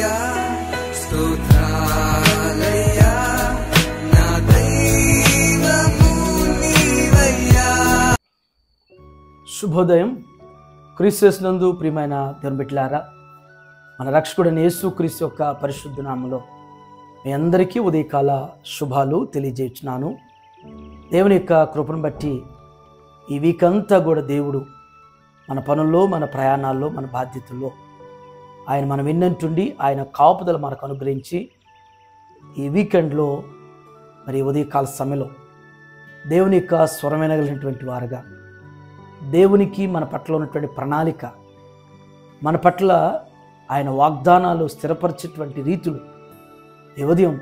నీవయ్యా, స్తోత్రాలయ్యా, నా దైవము నీవయ్యా. శుభోదయం. క్రీస్తునందు ప్రియమైన దేవుని బిడ్డలారా, మన రక్షకుడైన యేసుక్రీస్తు యొక్క పరిశుద్ధ నామములో మీ అందరికీ ఉదయకాల శుభాలు తెలియజేస్తున్నాను. దేవుని యొక్క కృపను బట్టి ఈ వీక్ అంతా కూడా దేవుడు మన పనుల్లో, మన ప్రయాణాల్లో, మన బాధ్యతల్లో ఆయన మనం విన్నంటుండి ఆయన కాపుదల మనకు అనుగ్రహించి ఈ వీకెండ్లో మరి ఉదయకాల సమయంలో దేవుని యొక్క స్వరం వినగలిగినటువంటి వారుగా, దేవునికి మన పట్ల ఉన్నటువంటి ప్రణాళిక, మన పట్ల ఆయన వాగ్దానాలు స్థిరపరిచేటువంటి రీతులు ఈ ఉదయం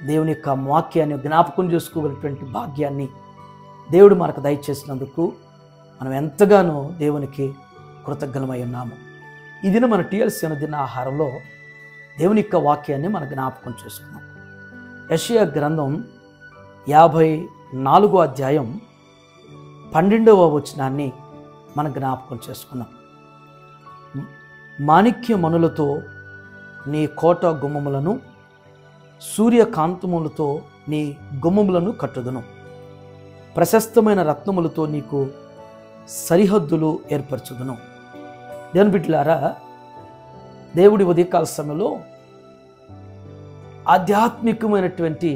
దేవుని యొక్క వాక్యాన్ని జ్ఞాపకం చేసుకోగలిగినటువంటి భాగ్యాన్ని దేవుడు మనకు దయచేసినందుకు మనం ఎంతగానో దేవునికి కృతజ్ఞమై ఉన్నాము. ఈ దినం మన టీఎల్సీ అనుదిన ఆహారంలో దేవుని యొక్క వాక్యాన్ని మనం జ్ఞాపకం చేసుకున్నాం. యెషయా గ్రంథం 54వ అధ్యాయం 12వ వచనాన్ని మనం జ్ఞాపకం చేసుకున్నాం. మాణిక్య మణులతో నీ కోట గుమ్మములను, సూర్యకాంతములతో నీ గుమ్మములను కట్టుదును, ప్రశస్తమైన రత్నములతో నీకు సరిహద్దులు ఏర్పరచుదును. దేవుని బిడ్డలారా, దేవుడి ఉదయకాల సమయంలో ఆధ్యాత్మికమైనటువంటి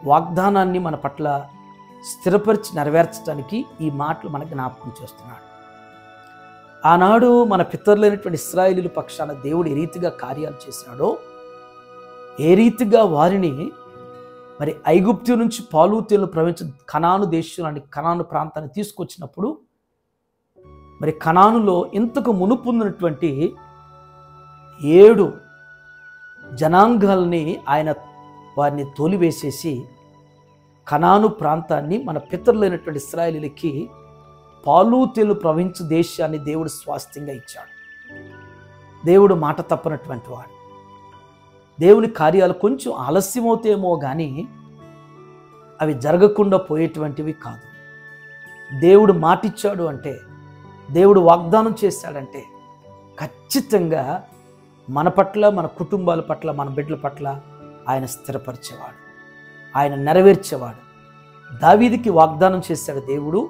వాగ్దానాన్ని మన పట్ల స్థిరపరిచి నెరవేర్చడానికి ఈ మాటలు మనకు జ్ఞాపకం చేస్తున్నాడు. ఆనాడు మన పితరులైనటువంటి ఇశ్రాయేలీయుల పక్షాన దేవుడు ఏ రీతిగా కార్యాలు చేశాడో, ఏ రీతిగా వారిని మరి ఐగుప్తు నుంచి పాలు తేనెలు ప్రవహించే కనాను దేశాన్ని, కనాను ప్రాంతాన్ని తీసుకొచ్చినప్పుడు మరి కనానులో ఇంతకు మునుపున్నటువంటి 7 జనాంగాల్ని ఆయన వారిని తోలివేసేసి కనాను ప్రాంతాన్ని మన పితరులైనటువంటి ఇశ్రాయేలీయులకి పాలు తేనెలు ప్రవహించే దేశాన్ని దేవుడు స్వాస్థ్యంగా ఇచ్చాడు. దేవుడు మాట తప్పనటువంటి వాడు. దేవుని కార్యాలు కొంచెం ఆలస్యమవుతేమో కానీ అవి జరగకుండా పోయేటువంటివి కాదు. దేవుడు మాటిచ్చాడు అంటే, దేవుడు వాగ్దానం చేశాడంటే ఖచ్చితంగా మన పట్ల, మన కుటుంబాల పట్ల, మన బిడ్డల పట్ల ఆయన స్థిరపరిచేవాడు, ఆయన నెరవేర్చేవాడు. దావీదుకి వాగ్దానం చేశాడు దేవుడు.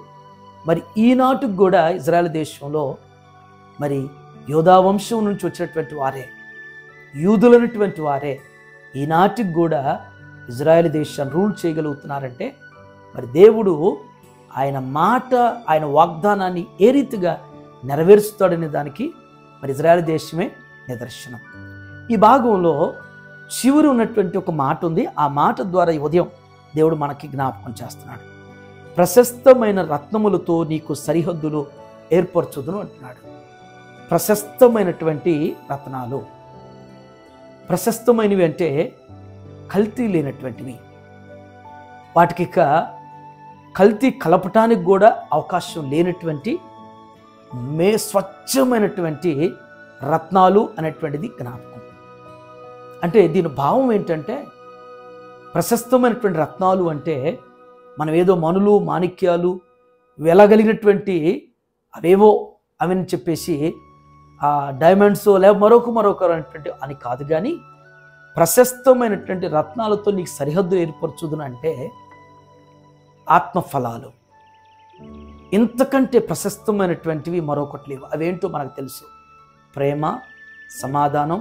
మరి ఈనాటికి కూడా ఇజ్రాయెల్ దేశంలో మరి యోధా వంశం నుంచి వచ్చినటువంటి వారే, యూదులైనటువంటి వారే ఈనాటికి కూడా ఇజ్రాయెల్ దేశాన్ని రూల్ చేయగలుగుతున్నారంటే మరి దేవుడు ఆయన మాట, ఆయన వాగ్దానాన్ని ఏ రీతిగా నెరవేరుస్తాడనే దానికి మరి ఇజ్రాయెల్ దేశమే నిదర్శనం. ఈ భాగంలో చివరి ఉన్నటువంటి ఒక మాట ఉంది. ఆ మాట ద్వారా ఈ ఉదయం దేవుడు మనకి జ్ఞాపకం చేస్తున్నాడు. ప్రశస్తమైన రత్నములతో నీకు సరిహద్దులు ఏర్పరచుదును అంటున్నాడు. ప్రశస్తమైనటువంటి రత్నాలు, ప్రశస్తమైనవి అంటే కల్తీ లేనటువంటివి, వాటికి కల్తీ కలపటానికి కూడా అవకాశం లేనటువంటి స్వచ్ఛమైనటువంటి రత్నాలు అనేటువంటిది జ్ఞాపకం. అంటే దీని భావం ఏంటంటే, ప్రశస్తమైనటువంటి రత్నాలు అంటే మనం ఏదో మణులు, మాణిక్యాలు వెళ్ళగలిగినటువంటి అవేవో అవని చెప్పేసి డైమండ్స్ లేక మరొక అనేటువంటి అని కాదు. కానీ ప్రశస్తమైనటువంటి రత్నాలతో నీకు సరిహద్దు ఏర్పరచుదును అంటే ఆత్మఫలాలు. ఇంతకంటే ప్రశస్తమైనటువంటివి మరొకటి లేవు. అవేంటో మనకు తెలుసు. ప్రేమ, సమాధానం,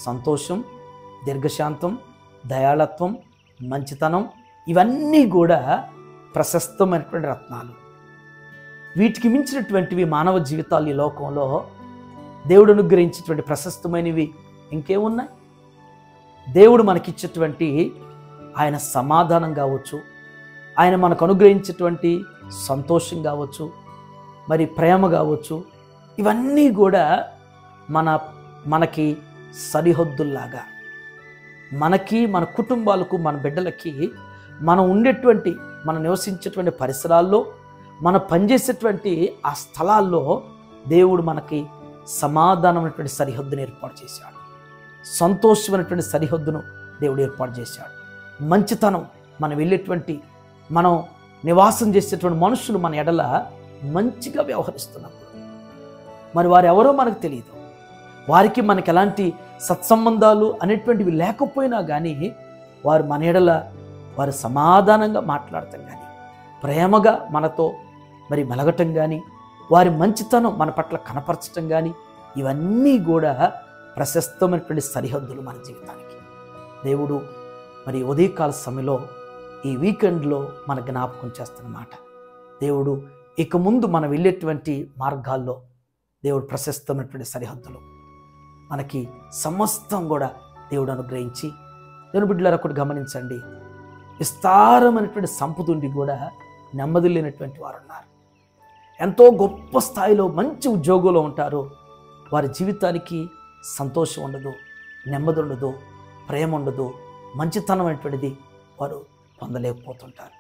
సంతోషం, దీర్ఘశాంతం, దయాళత్వం, మంచితనం, ఇవన్నీ కూడా ప్రశస్తమైనటువంటి రత్నాలు. వీటికి మించినటువంటివి మానవ జీవితాలు ఈ లోకంలో దేవుడు అనుగ్రహించేటువంటి ప్రశస్తమైనవి ఇంకేమున్నాయి? దేవుడు మనకిచ్చేటువంటి ఆయన సమాధానం కావచ్చు, ఆయన మనకు అనుగ్రహించేటువంటి సంతోషం కావచ్చు, మరి ప్రేమ కావచ్చు, ఇవన్నీ కూడా మనకి సరిహద్దుల్లాగా, మనకి, మన కుటుంబాలకు, మన బిడ్డలకి, మనం ఉండేటువంటి, మనం నివసించేటువంటి పరిసరాల్లో, మనం పనిచేసేటువంటి ఆ స్థలాల్లో దేవుడు మనకి సమాధానమైనటువంటి సరిహద్దును ఏర్పాటు చేశాడు. సంతోషమైనటువంటి సరిహద్దును దేవుడు ఏర్పాటు చేశాడు. మంచితనం, మనం వెళ్ళేటువంటి, మనం నివాసం చేసేటువంటి మనుషులు మన ఎడల మంచిగా వ్యవహరిస్తున్నప్పుడు మరి వారు ఎవరో మనకు తెలియదు. వారికి మనకి ఎలాంటి సత్సంబంధాలు అనేటువంటివి లేకపోయినా కానీ వారు మన ఎడల వారు సమాధానంగా మాట్లాడటం కానీ ప్రేమగా మనతో మరి మెలగటం కానీ వారి మంచితనం మన పట్ల కనపరచటం కానీ ఇవన్నీ కూడా ప్రశస్తమైనటువంటి సరిహద్దులు మన జీవితానికి. దేవుడు మరి ఉదయకాల సమయంలో ఈ వీకెండ్లో మన జ్ఞాపకం చేస్తున్నమాట. దేవుడు ఇక ముందు మనం వెళ్ళేటువంటి మార్గాల్లో దేవుడు ప్రశస్తమైనటువంటి సరిహద్దులు మనకి సమస్తం కూడా దేవుడు అనుగ్రహించి, దేవుని బిడ్డలారా ఒకటి గమనించండి, విస్తారమైనటువంటి సంపద ఉండి కూడా నెమ్మది లేనటువంటి వారు ఉన్నారు. ఎంతో గొప్ప స్థాయిలో మంచి ఉద్యోగంలో ఉంటారు, వారి జీవితానికి సంతోషం ఉండదు, నెమ్మది ఉండదు, ప్రేమ ఉండదు, మంచితనం అనేటువంటిది వారు పొందలేకపోతుంటారు.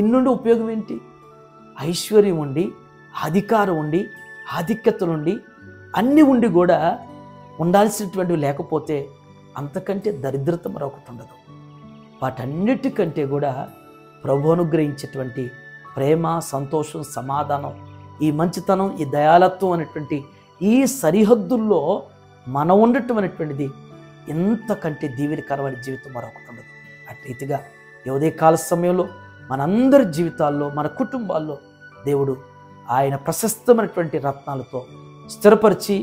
ఇన్నుండి ఉపయోగం ఏంటి? ఐశ్వర్యం ఉండి, అధికారం ఉండి, ఆధిక్యతలు ఉండి, అన్నీ ఉండి కూడా ఉండాల్సినటువంటివి లేకపోతే అంతకంటే దరిద్రత మరొకటి ఉండదు. వాటన్నిటికంటే కూడా ప్రభు అనుగ్రహించేటువంటి ప్రేమ, సంతోషం, సమాధానం, ఈ మంచితనం, ఈ దయాలత్వం అనేటువంటి ఈ సరిహద్దుల్లో మనం ఉండటం అనేటువంటిది ఇంతకంటే దీవెనకరమైన జీవితం మరొకటి ఉండదు. అటు రీతిగా ఈ ఉదయకాల సమయంలో మనందరి జీవితాల్లో, మన కుటుంబాల్లో దేవుడు ఆయన ప్రశస్తమైనటువంటి రత్నాలతో స్థిరపరిచి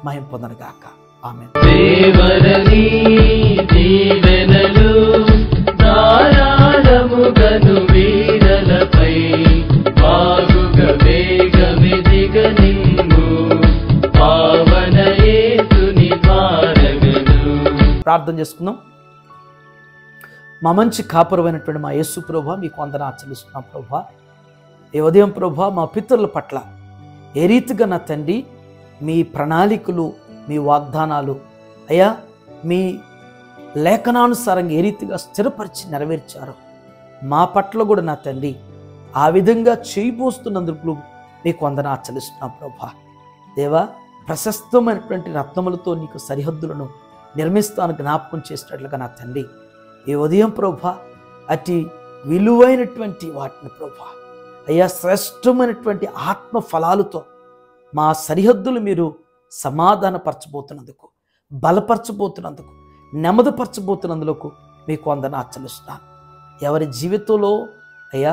మహిమ పొందనుగాక. ఆమేన్. దేవరని దీవెనలు ధారాళముగను వీరలపై బాగుగా వేగమెదిగ నిమ్ము పావన యేసుని భారగను. ప్రార్థన చేసుకుందాం. మా మంచి కాపురమైనటువంటి మా యేసు ప్రభువా, మీకు వందనాలు చెల్లిస్తున్నాం ప్రభువా. ఈ ఉదయం ప్రభువా, మా పితరుల పట్ల ఏ రీతిగా నా తండ్రి మీ ప్రణాళికలు, మీ వాగ్దానాలు అయ్యా మీ లేఖనానుసారంగా ఏ రీతిగా స్థిరపరిచి నెరవేర్చారో మా పట్ల కూడా నా తండ్రి ఆ విధంగా చేయబోస్తున్నందుకు మీకు వందనాలు చెల్లిస్తున్నాం ప్రభువా. దేవా, ప్రశస్తమైనటువంటి రత్నములతో నీకు సరిహద్దులను నిర్మిస్తాను జ్ఞాపకం చేసినట్లుగా నా తండ్రి ఈ ఉదయం ప్రభువా అతి విలువైనటువంటి వాటిని ప్రభువా అయ్యా శ్రేష్టమైనటువంటి ఆత్మ ఫలాలతో మా సరిహద్దులు మీరు సమాధానపరచబోతున్నందుకు, బలపరచబోతున్నందుకు, నెమ్మదిపరచబోతున్నందుకు మీకు వందనాలు చెల్లిస్తున్నాను. ఎవరి జీవితంలో అయ్యా,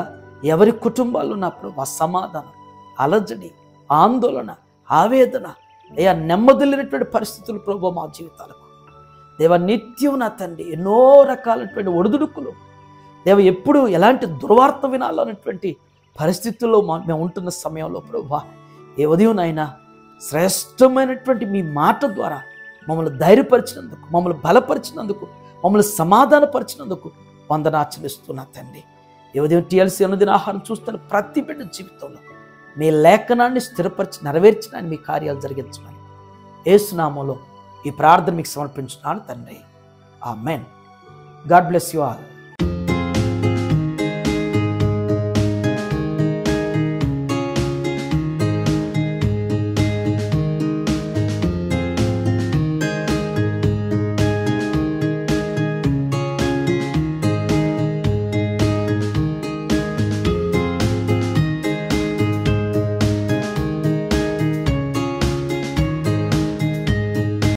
ఎవరి కుటుంబాల్లో నా ప్రభు సమాధానం, అలజడి, ఆందోళన, ఆవేదన అయ్యా, నెమ్మది లేనటువంటి పరిస్థితులు ప్రభు మా జీవితాలకు దేవ నిత్యం నా తండ్రి ఎన్నో రకాలైనటువంటి ఒడిదుడుకులు దేవ ఎప్పుడు ఎలాంటి దుర్వార్త వినాలన్నటువంటి పరిస్థితుల్లో మేము ఉంటున్న సమయంలో ప్రభు ఏ ఉదయం అయినా శ్రేష్టమైనటువంటి మీ మాట ద్వారా మమ్మల్ని ధైర్యపరిచినందుకు, మమ్మల్ని బలపరిచినందుకు, మమ్మల్ని సమాధానపరిచినందుకు వందనాలు చెల్లిస్తున్నా తండ్రి. ఏ ఉదయం TLC అనుదిన ఆహారం చూస్తున్న ప్రతి బిడ్డ జీవితంలో మీ లేఖనాన్ని స్థిరపరిచి నెరవేర్చిన మీ కార్యాలు జరిగించమని యేసు నామములో ఈ ప్రార్థన మీకు సమర్పించున్నాను తండ్రి. Amen. God bless you all.